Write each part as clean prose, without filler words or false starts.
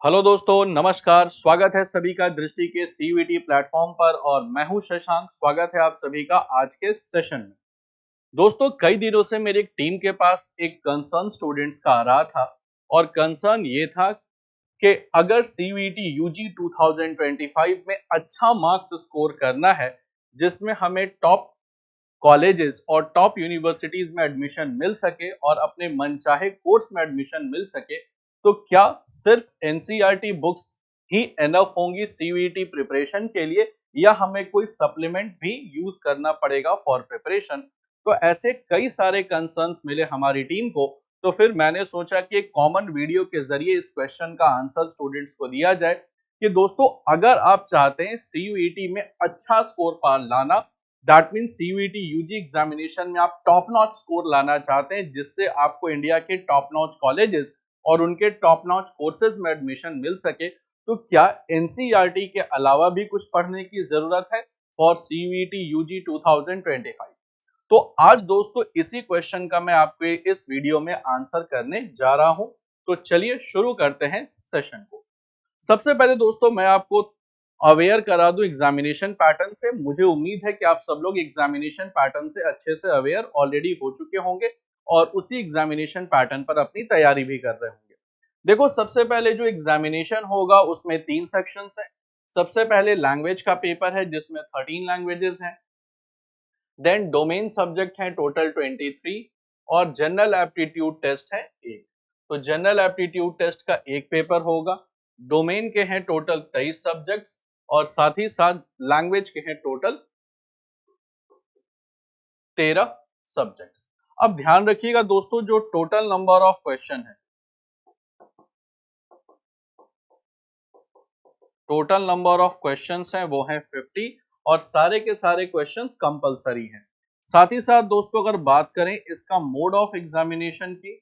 Hello दोस्तों, नमस्कार। स्वागत है सभी का दृष्टि के सीयूईटी प्लेटफॉर्म पर और मैं हूं शशांक। स्वागत है आप सभी का आज के सेशन में। दोस्तों, कई दिनों से मेरी एक टीम के पास एक कंसर्न स्टूडेंट्स का आ रहा था और कंसर्न ये था कि अगर सीयूईटी यूजी 2025 में अच्छा मार्क्स स्कोर करना है जिसमें हमें टॉप कॉलेजेस और टॉप यूनिवर्सिटीज में एडमिशन मिल सके और अपने मनचाहे कोर्स में एडमिशन मिल सके, तो क्या सिर्फ एनसीईआरटी बुक्स ही एनफ होंगी सीयूईटी प्रिपरेशन के लिए या हमें कोई सप्लीमेंट भी यूज करना पड़ेगा फॉर प्रिपरेशन। तो ऐसे कई सारे कंसर्न्स मिले हमारी टीम को, तो फिर मैंने सोचा कि एक कॉमन वीडियो के जरिए इस क्वेश्चन का आंसर स्टूडेंट्स को दिया जाए कि दोस्तों, अगर आप चाहते हैं सीयूईटी में अच्छा स्कोर पा लाना, that mean CUET UG examination में आप टॉप नॉच स्कोर लाना चाहते हैं जिससे आपको इंडिया के टॉप नॉच कॉलेजेस और उनके टॉप नॉच कोर्सेज में एडमिशन मिल सके, तो क्या एनसीईआरटी के अलावा भी कुछ पढ़ने की जरूरत है फॉर सीयूईटी यूजी 2025। तो आज दोस्तों इसी क्वेश्चन का मैं आपको इस वीडियो में आंसर करने जा रहा हूं। तो चलिए शुरू करते हैं सेशन को। सबसे पहले दोस्तों मैं आपको अवेयर करा दूं एग्जामिनेशन पैटर्न से। मुझे उम्मीद है कि आप सब लोग एग्जामिनेशन पैटर्न से अच्छे से अवेयर ऑलरेडी हो चुके होंगे और उसी एग्जामिनेशन पैटर्न पर अपनी तैयारी भी कर रहे होंगे। देखो, सबसे पहले जो एग्जामिनेशन होगा उसमें 3 सेक्शंस हैं। सबसे पहले लैंग्वेज का पेपर है जिसमें 13 लैंग्वेजेस हैं। देन डोमेन सब्जेक्ट है टोटल 23 और जनरल एप्टीट्यूड टेस्ट है 1। तो जनरल एप्टीट्यूड टेस्ट का एक पेपर होगा। डोमेन के हैं टोटल 23 सब्जेक्ट्स और साथ ही साथ लैंग्वेज के हैं टोटल 13 सब्जेक्ट्स। अब ध्यान रखिएगा दोस्तों, जो टोटल नंबर ऑफ क्वेश्चन है, टोटल नंबर ऑफ क्वेश्चंस हैं वो है 50 और सारे के सारे क्वेश्चंस कंपलसरी हैं। साथ ही साथ दोस्तों अगर बात करें इसका मोड ऑफ एग्जामिनेशन की,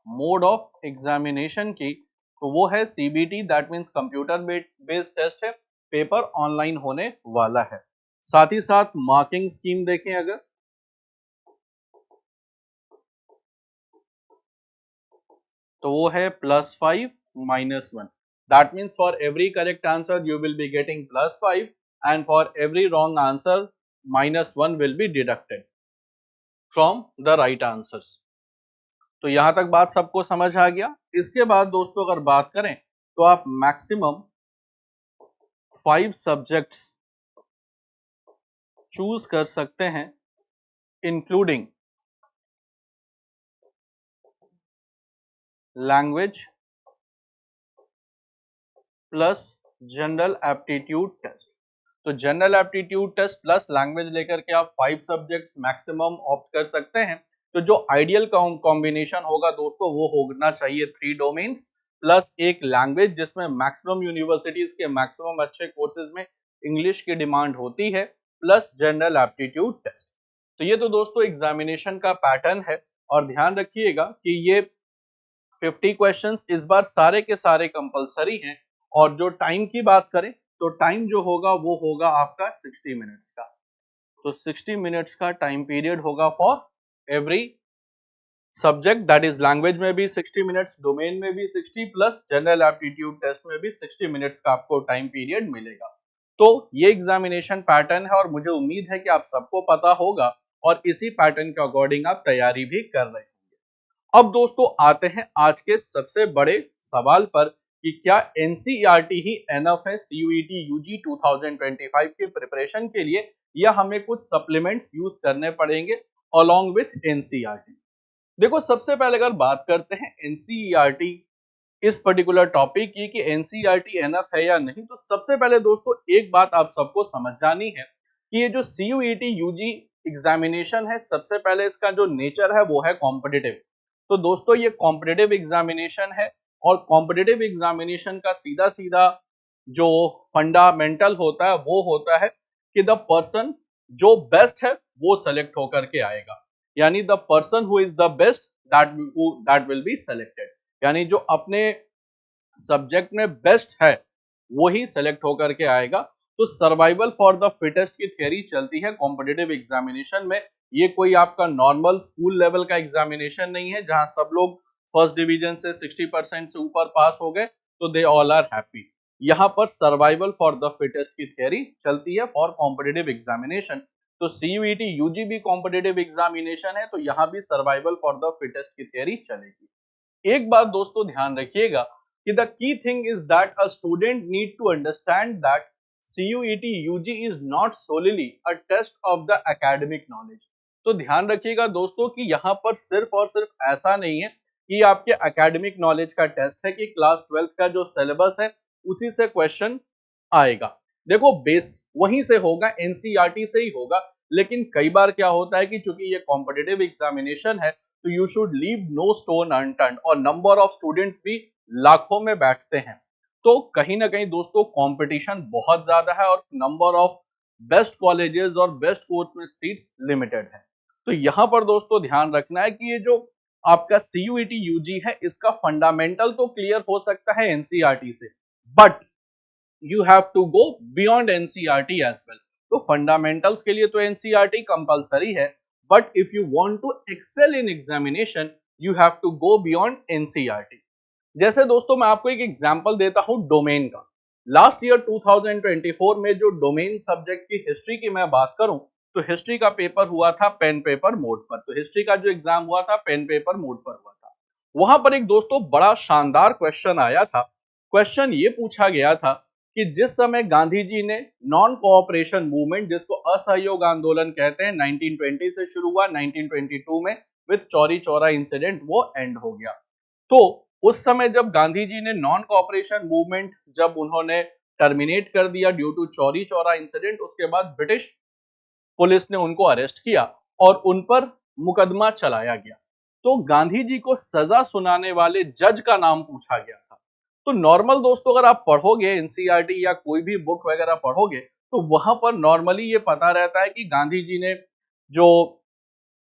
मोड ऑफ एग्जामिनेशन की, तो वो है CBT, that means computer based test है। पेपर ऑनलाइन होने वाला है। साथ ही साथ मार्किंग स्कीम देखें अगर, तो वो है +5 -1। That means for every correct answer you will be getting +5 and for every wrong answer -1 will be deducted from the right answers. तो यहां तक बात सबको समझ आ गया। इसके बाद दोस्तों अगर बात करें तो आप मैक्सिमम 5 सब्जेक्ट्स चूज कर सकते हैं, including language plus general aptitude test. तो general aptitude test plus language लेकर के आप 5 सब्जेक्ट्स मैक्सिमम ऑप्ट कर सकते हैं। तो जो आइडियल कॉम्बिनेशन होगा दोस्तों वो होना चाहिए 3 डोमेन्स प्लस एक लैंग्वेज, जिसमें मैक्सिमम यूनिवर्सिटीज के मैक्सिमम अच्छे कोर्सेज में इंग्लिश की डिमांड होती है, प्लस जनरल एप्टीट्यूड टेस्ट। तो ये तो दोस्तों एग्जामिनेशन का पैटर्न है और ध्यान रखिएगा कि ये 50 क्वेश्चंस इस बार सारे के सारे कंपलसरी हैं। और जो टाइम की बात करें तो टाइम जो होगा वो होगा आपका 60 मिनट्स का। तो 60 मिनट्स का टाइम पीरियड होगा for every subject, that is language में भी 60 मिनट्स, डोमेन में भी 60 प्लस जनरल एप्टीट्यूड टेस्ट में भी 60 मिनट्स का आपको टाइम पीरियड मिलेगा। तो ये एग्जामिनेशन पैटर्न है और मुझे उम्मीद है कि आप सबको पता होगा और इसी पैटर्न के अकॉर्डिंग आप तैयारी भी कर रहे हैं। अब दोस्तों आते हैं आज के सबसे बड़े सवाल पर कि क्या एनसीईआरटी ही एनफ है सीयूईटी यूजी 2025 के प्रिपरेशन के लिए या हमें कुछ सप्लीमेंट्स यूज करने पड़ेंगे अलोंग विथ एनसीईआरटी। देखो, सबसे पहले अगर बात करते हैं एनसीईआरटी इस पर्टिकुलर टॉपिक की कि एनसीईआरटी एनफ है या नहीं, तो सबसे पहले दोस्तों एक बात आप सबको समझ जानी है कि ये जो सीयूईटी यूजी एग्जामिनेशन है, सबसे पहले इसका जो नेचर है वो है कॉम्पिटिटिव। तो दोस्तों ये कॉम्पिटिटिव एग्जामिनेशन है और कॉम्पिटिटिव एग्जामिनेशन का सीधा सीधा जो फंडामेंटल होता है वो होता है कि द पर्सन जो बेस्ट है वो सेलेक्ट होकर के आएगा, यानी the person who is the best that will be selected, यानी जो अपने सब्जेक्ट में बेस्ट है वो ही सेलेक्ट होकर के आएगा। तो सर्वाइवल फॉर द फिटेस्ट की थ्योरी चलती है कॉम्पिटिटिव एग्जामिनेशन में। ये कोई आपका नॉर्मल स्कूल लेवल का एग्जामिनेशन नहीं है जहां सब लोग फर्स्ट डिवीजन से 60% से ऊपर पास हो गए। तो दे ऑल आर हैप्पी। यहाँ पर सर्वाइवल फॉर द फिटेस्ट की थियरी चलती है फॉर कॉम्पिटिटिव एग्जामिनेशन। तो CUET यूजी भी कॉम्पिटिटिव एग्जामिनेशन है, तो यहाँ भी सर्वाइवल फॉर द फिटेस्ट की थियरी चलेगी। एक बात दोस्तों ध्यान रखिएगा कि the key thing is that a student need to understand that CUET UG is not solely a test of the academic knowledge. तो ध्यान रखिएगा दोस्तों कि यहाँ पर सिर्फ और सिर्फ ऐसा नहीं है कि आपके एकेडमिक नॉलेज का टेस्ट है कि क्लास 12th का जो सिलेबस है उसी से क्वेश्चन आएगा। देखो बेस वहीं से होगा, एनसीईआरटी से ही होगा, लेकिन कई बार क्या होता है कि चूंकि ये कॉम्पिटिटिव एग्जामिनेशन है तो you should leave no stone unturned, और नंबर ऑफ स्टूडेंट्स भी लाखों में बैठते हैं। तो कहीं ना कहीं दोस्तों कंपटीशन बहुत ज्यादा है और नंबर ऑफ बेस्ट कॉलेजेस और बेस्ट कोर्स में सीट्स लिमिटेड है। तो यहाँ पर दोस्तों ध्यान रखना है कि ये जो आपका CUET UG है इसका फंडामेंटल तो क्लियर हो सकता है एनसीईआरटी से, but you have to go beyond NCERT as well. तो फंडामेंटल्स के लिए तो एनसीईआरटी कंपलसरी है, but if you want to excel in examination you have to go beyond NCERT. जैसे दोस्तों मैं आपको एक एग्जांपल देता हूं डोमेन का। लास्ट ईयर 2024 में जो डोमेन सब्जेक्ट की हिस्ट्री की मैं बात करूं तो हिस्ट्री का पेपर हुआ था पेन पेपर मोड पर। तो हिस्ट्री का जो एग्जाम हुआ था पेन पेपर मोड पर हुआ था। वहां पर एक दोस्तों बड़ा शानदार क्वेश्चन आया था। क्वेश्चन ये पूछा गया था कि जिस समय गांधी जी ने नॉन कोऑपरेशन मूवमेंट, जिसको असहयोग आंदोलन कहते हैं, 1920 से शुरू हुआ, 1922 में विद चौरी चौरा इंसिडेंट वो एंड हो गया। तो उस समय जब गांधी जी ने नॉन कोऑपरेशन मूवमेंट जब उन्होंने टर्मिनेट कर दिया due to Chauri Chaura incident, उसके बाद ब्रिटिश पुलिस ने उनको अरेस्ट किया और उन पर मुकदमा चलाया गया। तो गांधी जी को सजा सुनाने वाले जज का नाम पूछा गया था। तो नॉर्मल दोस्तों अगर आप पढ़ोगे एनसीईआरटी या कोई भी बुक वगैरह पढ़ोगे तो वहां पर नॉर्मली ये पता रहता है कि गांधी जी ने जो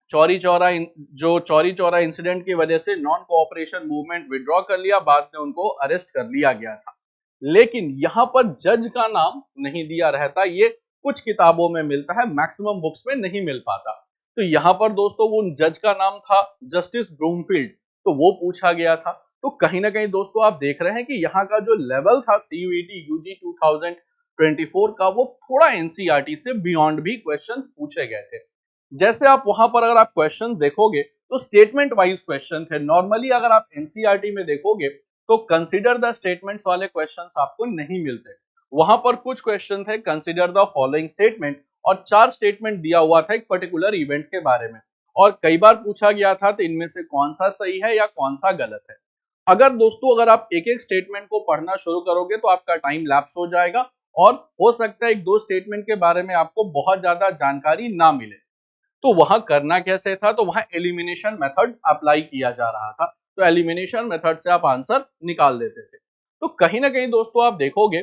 चौरी चौरा इंसिडेंट की वजह से नॉन कोऑपरेशन मूवमेंट विड्रॉ कर लिया, बाद में उनको अरेस्ट कर लिया गया था। लेकिन यहाँ पर जज का नाम नहीं दिया रहता, ये कुछ किताबों में मिलता है, मैक्सिमम बुक्स में नहीं मिल पाता। तो यहाँ पर दोस्तों वो जज का नाम था जस्टिस ब्रूमफील्ड, तो वो पूछा गया था। तो कहीं ना कहीं दोस्तों आप देख रहे हैं कि यहाँ का जो लेवल था CUET UG 2024 का वो थोड़ा एनसीईआरटी से बियॉन्ड भी क्वेश्चंस पूछे गए थे। जैसे आप वहां पर अगर आप क्वेश्चन देखोगे तो स्टेटमेंट वाइज क्वेश्चन थे। नॉर्मली अगर आप एनसीईआरटी में देखोगे तो कंसीडर द स्टेटमेंट्स वाले क्वेश्चंस आपको नहीं मिलते। वहां पर कुछ क्वेश्चन थे कंसीडर द फॉलोइंग स्टेटमेंट, और 4 स्टेटमेंट दिया हुआ था एक पर्टिकुलर इवेंट के बारे में, और कई बार पूछा गया था तो इनमें से कौन सा सही है या कौन सा गलत है। अगर दोस्तों अगर आप एक एक स्टेटमेंट को पढ़ना शुरू करोगे तो आपका टाइम लैप्स हो जाएगा और हो सकता है एक दो स्टेटमेंट के बारे में आपको बहुत ज्यादा जानकारी ना मिले। तो वहां करना कैसे था, तो वहां एलिमिनेशन मेथड अप्लाई किया जा रहा था। तो एलिमिनेशन मेथड से आप आंसर निकाल देते थे। तो कहीं ना कहीं दोस्तों आप देखोगे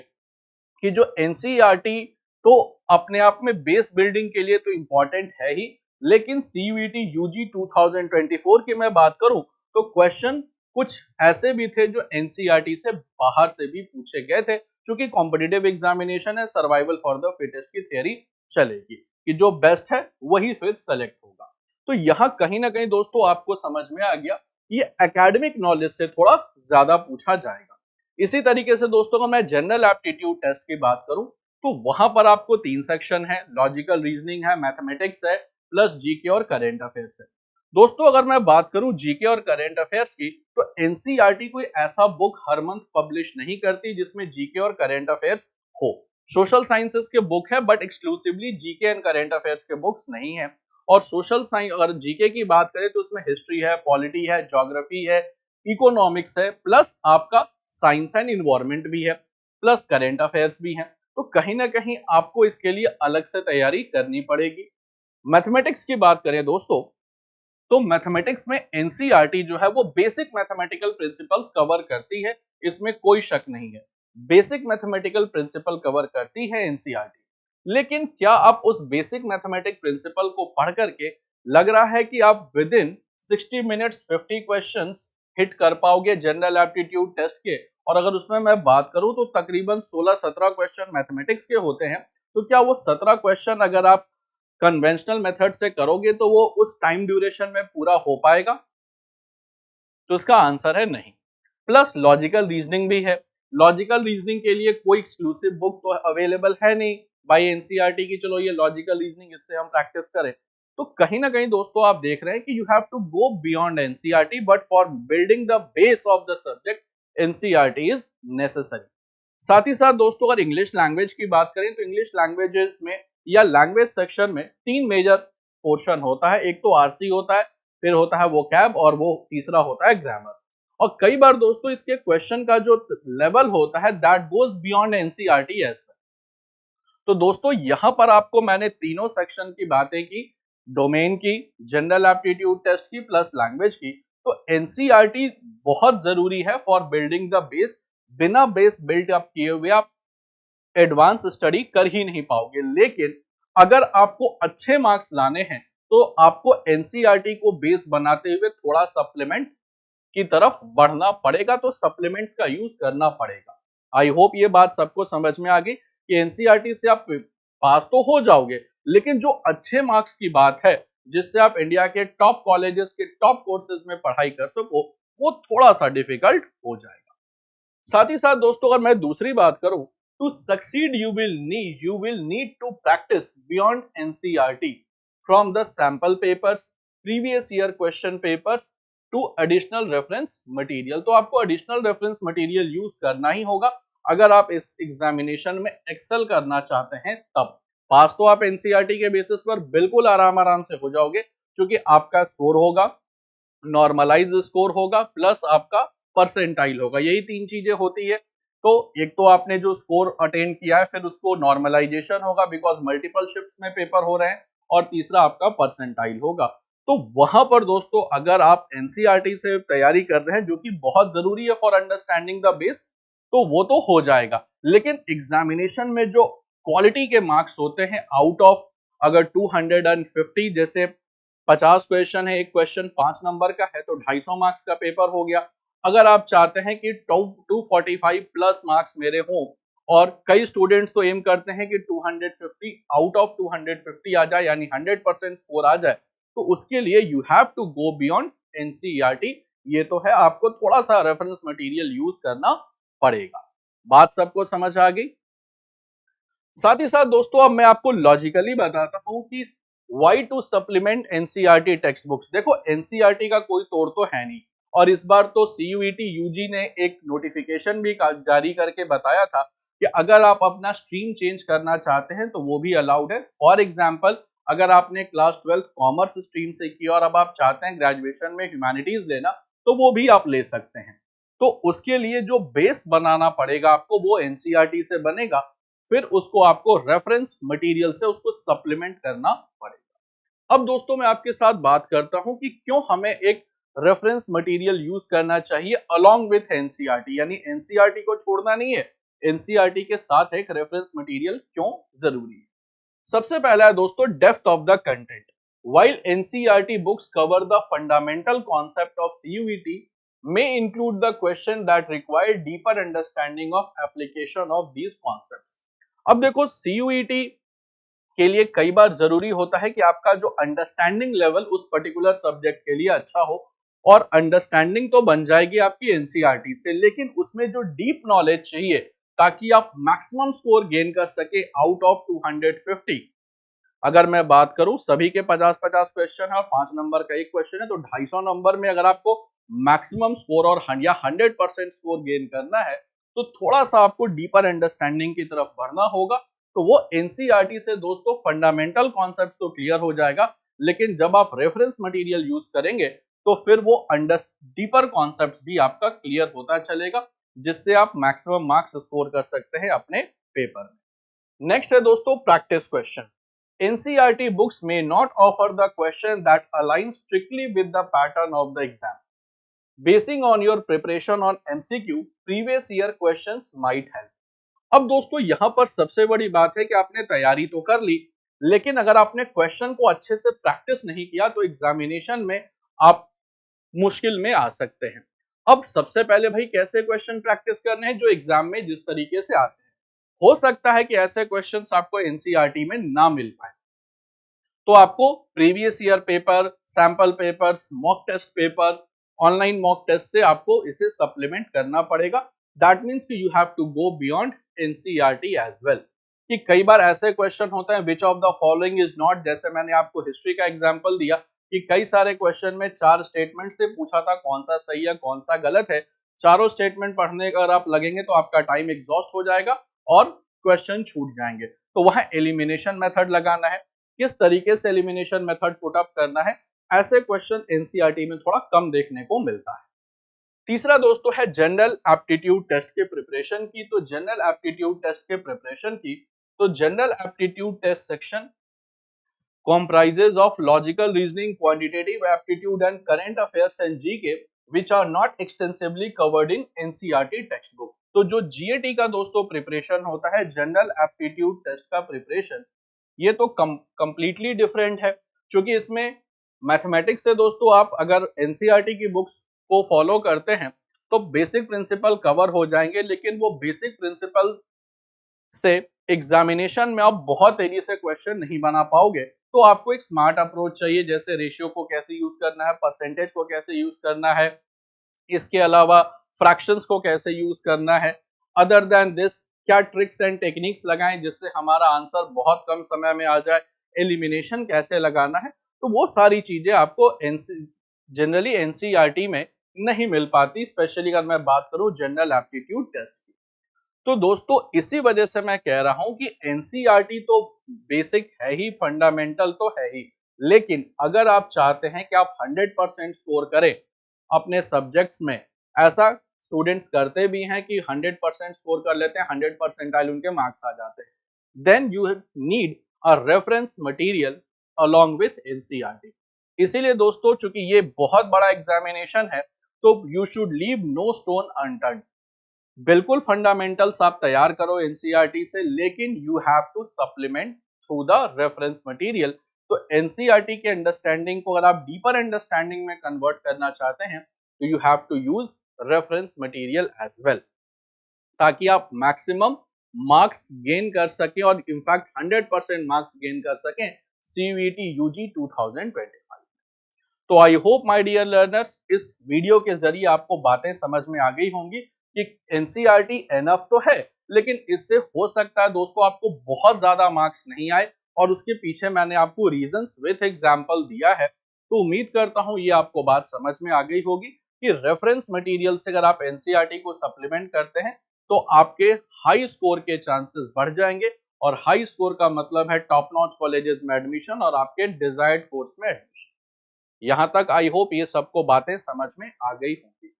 कि जो एनसीईआरटी तो अपने आप में बेस बिल्डिंग के लिए तो इंपॉर्टेंट है ही, लेकिन CUET UG 2024 की मैं बात करूं तो क्वेश्चन कुछ ऐसे भी थे जो एनसीईआरटी से बाहर से भी पूछे गए थे। क्योंकि कॉम्पिटिटिव एग्जामिनेशन है, सर्वाइवल फॉर द फिटेस्ट की थियरी चलेगी कि जो बेस्ट है वही फिर सेलेक्ट होगा। तो यहाँ कहीं ना कहीं दोस्तों आपको समझ में आ गया ये एकेडमिक नॉलेज से थोड़ा ज्यादा पूछा जाएगा। इसी तरीके से दोस्तों अगर मैं जनरल एप्टीट्यूड टेस्ट की बात करूं तो वहां पर आपको 3 सेक्शन है, लॉजिकल रीजनिंग है, मैथमेटिक्स है, प्लस जीके और करंट अफेयर्स है। दोस्तों अगर मैं बात करूं जीके और करंट अफेयर्स की तो एनसीईआरटी कोई ऐसा बुक हर मंथ पब्लिश नहीं करती जिसमें जीके और करंट अफेयर्स हो। सोशल साइंसेस के बुक है but exclusively GK and current affairs के बुक्स नहीं है। और सोशल साइंस अगर जीके की बात करें तो उसमें हिस्ट्री है, पॉलिटी है, ज्योग्राफी है, इकोनॉमिक्स है, प्लस आपका साइंस एंड इन्वायरमेंट भी है, प्लस करंट अफेयर्स भी है। तो कहीं ना कहीं आपको इसके लिए अलग से तैयारी करनी पड़ेगी। मैथमेटिक्स की बात करें दोस्तों तो मैथमेटिक्स में एनसीईआरटी जो है वो बेसिक मैथमेटिकल प्रिंसिपल्स कवर करती है, इसमें कोई शक नहीं है। बेसिक मैथमेटिकल प्रिंसिपल कवर करती है एनसीईआरटी। लेकिन क्या आप उस बेसिक मैथमेटिक प्रिंसिपल को पढ़ करके लग रहा है कि आप with in 60 minutes 50 questions hit कर पाओगे जनरल एप्टीट्यूड टेस्ट के? और अगर उसमें मैं बात करूं तो तकरीबन 16-17 क्वेश्चन मैथमेटिक्स के होते हैं। तो क्या वो 17 क्वेश्चन अगर आप कन्वेंशनल मेथड से करोगे तो वो उस टाइम ड्यूरेशन में पूरा हो पाएगा? तो इसका आंसर है नहीं। प्लस लॉजिकल रीजनिंग भी है। लॉजिकल रीजनिंग के लिए कोई एक्सक्लूसिव बुक तो अवेलेबल है नहीं बाय एनसीईआरटी की, चलो ये लॉजिकल रीजनिंग इससे हम प्रैक्टिस करें। तो कहीं ना कहीं दोस्तों आप देख रहे हैं कि you have to go beyond NCERT, but for building the base of the subject NCERT is necessary. साथ ही साथ दोस्तों अगर इंग्लिश लैंग्वेज की बात करें तो इंग्लिश लैंग्वेजेस में या लैंग्वेज सेक्शन में तीन मेजर पोर्शन होता है। एक तो आरसी होता है, फिर होता है वोकैब, और वो तीसरा होता है ग्रामर। और कई बार दोस्तों इसके क्वेश्चन का जो लेवल होता है that goes beyond NCERT as well. तो दोस्तों यहां पर आपको मैंने तीनों सेक्शन की बातें की, डोमेन की, जनरल एप्टीट्यूड टेस्ट की, प्लस लैंग्वेज की। तो एनसीईआरटी बहुत जरूरी है फॉर बिल्डिंग द बेस। बिना बेस बिल्ड अप किए हुए आप एडवांस स्टडी कर ही नहीं पाओगे। लेकिन अगर आपको अच्छे मार्क्स लाने हैं तो आपको एनसीईआरटी को बेस बनाते हुए थोड़ा सप्लीमेंट की तरफ बढ़ना पड़ेगा, तो सप्लीमेंट्स का यूज करना पड़ेगा। आई होप ये बात सबको समझ में आ गई कि एनसीईआरटी से आप पास तो हो जाओगे, लेकिन जो अच्छे मार्क्स की बात है जिससे आप इंडिया के टॉप कॉलेजेस के टॉप कोर्सेज में पढ़ाई कर सको, वो थोड़ा सा डिफिकल्ट हो जाएगा। साथ ही साथ दोस्तों अगर मैं दूसरी बात करूं, to succeed you will need to practice beyond NCERT from the sample papers, previous year question papers to additional reference material. तो आपको एडिशनल रेफरेंस मटेरियल यूज करना ही होगा अगर आप इस एग्जामिनेशन में एक्सेल करना चाहते हैं। तब पास तो आप एनसीईआरटी के बेसिस पर बिल्कुल आराम आराम से हो जाओगे, क्योंकि आपका स्कोर होगा, नॉर्मलाइज स्कोर होगा, प्लस आपका परसेंटाइल होगा। यही तीन चीजें होती है। तो एक तो आपने जो स्कोर अटेन किया है फिर उसको नॉर्मलाइजेशन होगा बिकॉज मल्टीपल शिफ्ट्स में पेपर हो रहे हैं, और तीसरा आपका परसेंटाइल होगा। तो वहां पर दोस्तों अगर आप एनसीईआरटी से तैयारी कर रहे हैं जो कि बहुत जरूरी है फॉर अंडरस्टैंडिंग द बेस, तो वो तो हो जाएगा। लेकिन एग्जामिनेशन में जो क्वालिटी के मार्क्स होते हैं आउट ऑफ अगर 250, जैसे 50 क्वेश्चन है, एक क्वेश्चन 5 नंबर का है तो 250 मार्क्स का पेपर हो गया। अगर आप चाहते हैं कि 245 प्लस मार्क्स मेरे हों, और कई स्टूडेंट्स तो एम करते हैं कि 250 आउट ऑफ 250 आ जाए, यानी 100% स्कोर आ जाए, तो उसके लिए you have to go beyond NCERT. ये तो है, आपको थोड़ा सा रेफरेंस मटेरियल यूज करना पड़ेगा। बात सबको समझ आ गई। साथ ही साथ दोस्तों अब मैं आपको लॉजिकली बताता हूं कि why to supplement NCERT text books. देखो एनसीईआरटी का कोई तोड़ तो है नहीं, और इस बार तो सीयूईटी यूजी ने एक नोटिफिकेशन भी जारी करके बताया था कि अगर आप अपना स्ट्रीम चेंज करना चाहते हैं तो वो भी अलाउड है। फॉर एग्जाम्पल अगर आपने क्लास 12 कॉमर्स स्ट्रीम से की और अब आप चाहते हैं ग्रेजुएशन में ह्यूमैनिटीज लेना, तो वो भी आप ले सकते हैं। तो उसके लिए जो बेस बनाना पड़ेगा आपको वो एनसीईआरटी से बनेगा, फिर उसको आपको रेफरेंस मटेरियल से उसको सप्लीमेंट करना पड़ेगा। अब दोस्तों मैं आपके साथ बात करता हूं कि क्यों हमें एक रेफरेंस मटेरियल यूज करना चाहिए अलोंग विथ एनसीईआरटी, यानी एनसीईआरटी को छोड़ना नहीं है, एनसीईआरटी के साथ एक रेफरेंस मटेरियल क्यों जरूरी है। सबसे पहला है दोस्तों depth of the content. While NCERT books cover the fundamental concept of CUET, may include the question that require deeper understanding of application of these concepts। अब देखो CUET के लिए कई बार जरूरी होता है कि आपका जो अंडरस्टैंडिंग लेवल उस पर्टिकुलर सब्जेक्ट के लिए अच्छा हो, और अंडरस्टैंडिंग तो बन जाएगी आपकी एनसीईआरटी से, लेकिन उसमें जो डीप नॉलेज चाहिए ताकि आप मैक्सिमम स्कोर गेन कर सके आउट ऑफ 250। अगर मैं बात करूं सभी के 50-50 क्वेश्चन है और 5 नंबर का एक क्वेश्चन है, तो 250 नंबर में अगर आपको मैक्सिमम स्कोर और या 100% स्कोर गेन करना है तो थोड़ा सा आपको डीपर अंडरस्टैंडिंग की तरफ बढ़ना होगा। तो वो एनसीईआरटी से दोस्तों फंडामेंटल कॉन्सेप्ट्स तो क्लियर हो जाएगा, लेकिन जब आप रेफरेंस मटेरियल यूज करेंगे तो फिर वो डीपर कॉन्सेप्ट्स भी आपका क्लियर होता चलेगा, जिससे आप मैक्सिमम मार्क्स स्कोर कर सकते हैं अपने पेपर में। नेक्स्ट है दोस्तों practice question. NCERT books may not offer the question that align strictly with the pattern of the exam. Basing on your preparation on MCQ, previous year questions might help। अब दोस्तों यहां पर सबसे बड़ी बात है कि आपने तैयारी तो कर ली, लेकिन अगर आपने क्वेश्चन को अच्छे से प्रैक्टिस नहीं किया तो एग्जामिनेशन में आप मुश्किल में आ सकते हैं। अब सबसे पहले भाई कैसे क्वेश्चन प्रैक्टिस करने हैं जो एग्जाम में जिस तरीके से आते हैं। हो सकता है कि ऐसे क्वेश्चंस आपको एनसीईआरटी में ना मिल पाए, तो आपको previous year paper, sample papers, mock test paper, online mock test से आपको इसे सप्लीमेंट करना पड़ेगा। दैट मीन्स कि you have to go beyond NCERT as well. कि कई बार ऐसे क्वेश्चन होते हैं which of the following is not, जैसे मैंने आपको हिस्ट्री का एग्जांपल दिया कि कई सारे क्वेश्चन में 4 स्टेटमेंट से पूछा था कौन सा सही है कौन सा गलत है। चारों स्टेटमेंट पढ़ने अगर आप लगेंगे तो आपका टाइम एग्जॉस्ट हो जाएगा और क्वेश्चन छूट जाएंगे। तो वहां एलिमिनेशन मेथड लगाना है, किस तरीके से एलिमिनेशन मेथड पुट अप करना है, ऐसे क्वेश्चन एनसीईआरटी में थोड़ा कम देखने को मिलता है। तीसरा दोस्तों है जनरल एप्टीट्यूड टेस्ट के प्रिपरेशन की। तो जनरल एप्टीट्यूड टेस्ट के प्रिपरेशन की, तो general aptitude test section comprises of logical reasoning, quantitative aptitude and current affairs and GK which are not extensively covered in NCERT textbook। तो जो GAT का दोस्तों प्रिपरेशन होता है जनरल एप्टीट्यूड टेस्ट का प्रिपरेशन, ये तो कंप्लीटली डिफरेंट है क्योंकि इसमें मैथमेटिक्स से दोस्तों आप अगर NCERT की बुक्स को फॉलो करते हैं तो बेसिक प्रिंसिपल कवर हो जाएंगे, लेकिन वो बेसिक प्रिंसिपल से एग्जामिनेशन में आप बहुत तेजी से क्वेश्चन नहीं बना पाओगे। तो आपको एक स्मार्ट अप्रोच चाहिए, जैसे रेशियो को कैसे यूज करना है, परसेंटेज को कैसे यूज करना है, इसके अलावा फ्रैक्शंस को कैसे यूज करना है। अदर देन दिस क्या ट्रिक्स एंड टेक्निक्स लगाएं जिससे हमारा आंसर बहुत कम समय में आ जाए, एलिमिनेशन कैसे लगाना है। तो वो सारी चीजें आपको जनरली एनसीईआरटी में नहीं मिल पाती, स्पेशली अगर मैं बात करूं जनरल एप्टीट्यूड टेस्ट की। तो दोस्तों इसी वजह से मैं कह रहा हूं कि एनसीईआरटी तो बेसिक है ही, फंडामेंटल तो है ही, लेकिन अगर आप चाहते हैं कि आप 100% स्कोर करें अपने सब्जेक्ट्स में, ऐसा स्टूडेंट्स करते भी हैं कि 100% स्कोर कर लेते हैं, 100 परसेंटाइल उनके मार्क्स आ जाते हैं, then you need a reference material along with NCERT. इसीलिए दोस्तों चूंकि ये बहुत बड़ा एग्जामिनेशन है तो you should leave no stone unturned. बिल्कुल फंडामेंटल्स आप तैयार करो एनसीईआरटी से, लेकिन you have to supplement through the reference material. तो एनसीईआरटी के अंडरस्टैंडिंग को अगर आप डीपर अंडरस्टैंडिंग में कन्वर्ट करना चाहते हैं तो you have to use reference material as well, ताकि आप मैक्सिमम मार्क्स गेन कर सकें और इनफैक्ट 100% मार्क्स गेन कर सकें सीयूईटी यूजी 2025। तो I hope my dear learners इस वीडियो के जरिए आपको बातें समझ में आ गई होंगी कि एनसीईआरटी एनफ तो है, लेकिन इससे हो सकता है दोस्तों आपको बहुत ज्यादा मार्क्स नहीं आए, और उसके पीछे मैंने आपको रीजंस विथ एग्जांपल दिया है। तो उम्मीद करता हूं ये आपको बात समझ में आ गई होगी कि रेफरेंस मटेरियल से अगर आप एनसीईआरटी को सप्लीमेंट करते हैं तो आपके हाई स्कोर के चांसेस बढ़ जाएंगे, और हाई स्कोर का मतलब है टॉप नॉच कॉलेजेस में एडमिशन और आपके डिजायर्ड कोर्स में एडमिशन। यहां तक आई होप ये सबको बातें समझ में आ गई होंगी।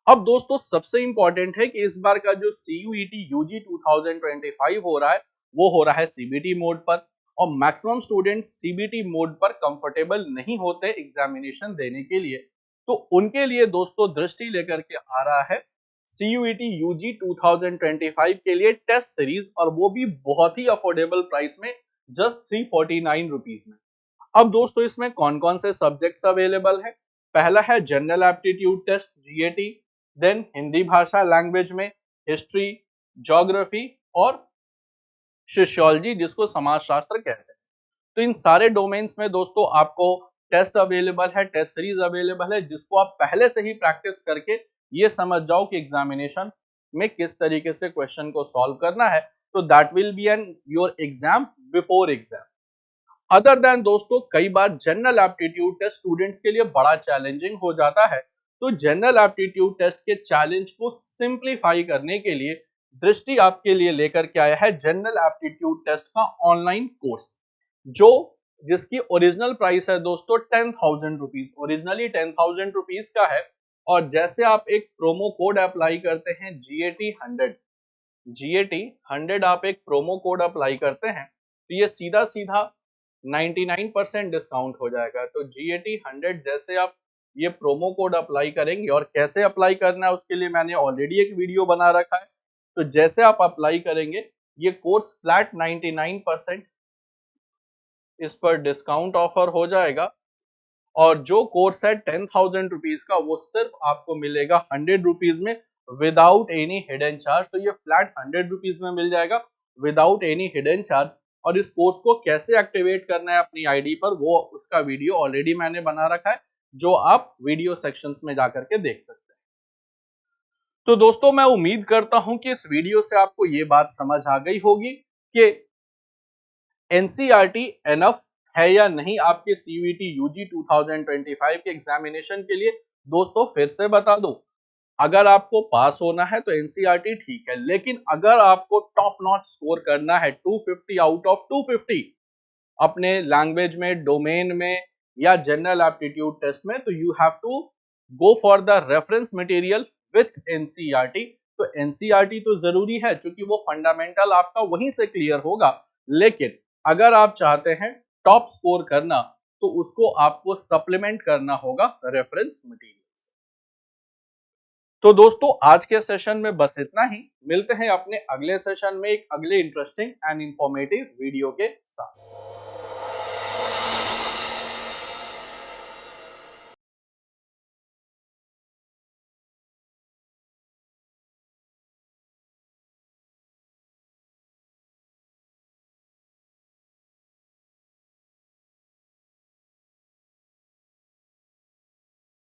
अब दोस्तों सबसे इंपॉर्टेंट है कि इस बार का जो सीयूईटी यूजी 2025 हो रहा है वो हो रहा है सीबीटी मोड पर, और मैक्सिमम स्टूडेंट सीबीटी मोड पर कंफर्टेबल नहीं होते एग्जामिनेशन देने के लिए। तो उनके लिए दोस्तों दृष्टि लेकर के आ रहा है सीयूईटी यूजी 2025 के लिए टेस्ट सीरीज, और वो भी बहुत ही अफोर्डेबल प्राइस में, जस्ट 349 रुपीज में। अब दोस्तों इसमें कौन कौन से सब्जेक्ट्स अवेलेबल है? पहला है general aptitude test GAT, then Hindi भाषा लैंग्वेज में हिस्ट्री, ज्योग्राफी और सोशियोलॉजी जिसको समाजशास्त्र कहते हैं। तो इन सारे डोमेन्स में दोस्तों आपको टेस्ट अवेलेबल है, टेस्ट सीरीज अवेलेबल है, जिसको आप पहले से ही प्रैक्टिस करके ये समझ जाओ कि एग्जामिनेशन में किस तरीके से क्वेश्चन को सॉल्व करना है। तो that will be an your exam before exam. Other than दोस्तों कई बार जनरल एप्टीट्यूड टेस्ट स्टूडेंट्स के लिए बड़ा चैलेंजिंग हो जाता है। तो जनरल एप्टीट्यूड टेस्ट के चैलेंज को सिंप्लीफाई करने के लिए दृष्टि आपके लिए लेकर के आया है जनरल एप्टीट्यूड टेस्ट का ऑनलाइन कोर्स, जो जिसकी ओरिजिनल प्राइस है दोस्तों 10,000 रुपीज, ओरिजिनली 10,000 रुपीज का है। और जैसे आप एक प्रोमो कोड अप्लाई करते हैं GAT 100 आप एक प्रोमो कोड अप्लाई करते हैं तो ये सीधा सीधा 99% डिस्काउंट हो जाएगा। तो GAT 100 जैसे आप ये प्रोमो कोड अप्लाई करेंगे, और कैसे अप्लाई करना है उसके लिए मैंने ऑलरेडी एक वीडियो बना रखा है। तो जैसे आप अप्लाई करेंगे ये कोर्स फ्लैट 99% इस पर डिस्काउंट ऑफर हो जाएगा, और जो कोर्स है 10,000 रुपीज का वो सिर्फ आपको मिलेगा 100 रुपीज में विदाउट एनी हिडन चार्ज। तो ये फ्लैट 100 रुपीज में मिल जाएगा विदाउट एनी हिडन चार्ज। और इस कोर्स को कैसे एक्टिवेट करना है अपनी आईडी पर, वो उसका वीडियो ऑलरेडी मैंने बना रखा है, जो आप वीडियो सेक्शंस में जाकर के देख सकते हैं। तो दोस्तों मैं उम्मीद करता हूं कि इस वीडियो से आपको ये बात समझ आ गई होगी कि एनसीईआरटी एनफ है या नहीं आपके सीयूईटी यूजी 2025 के एग्जामिनेशन के लिए। दोस्तों फिर से बता दूं, अगर आपको पास होना है तो एनसीईआरटी ठीक है, लेकिन अगर आपको टॉप नॉच स्कोर करना है 250 आउट ऑफ 250 अपने लैंग्वेज में, डोमेन में या जनरल एप्टीट्यूड टेस्ट में, तो you have to go for the reference material with NCERT. तो एनसीईआरटी तो जरूरी है क्योंकि वो फंडामेंटल आपका वहीं से क्लियर होगा, लेकिन अगर आप चाहते हैं टॉप स्कोर करना तो उसको आपको सप्लीमेंट करना होगा रेफरेंस मटेरियल से। तो दोस्तों आज के सेशन में बस इतना ही। मिलते हैं अपने अगले सेशन में एक अगले इंटरेस्टिंग एंड इंफॉर्मेटिव वीडियो के साथ।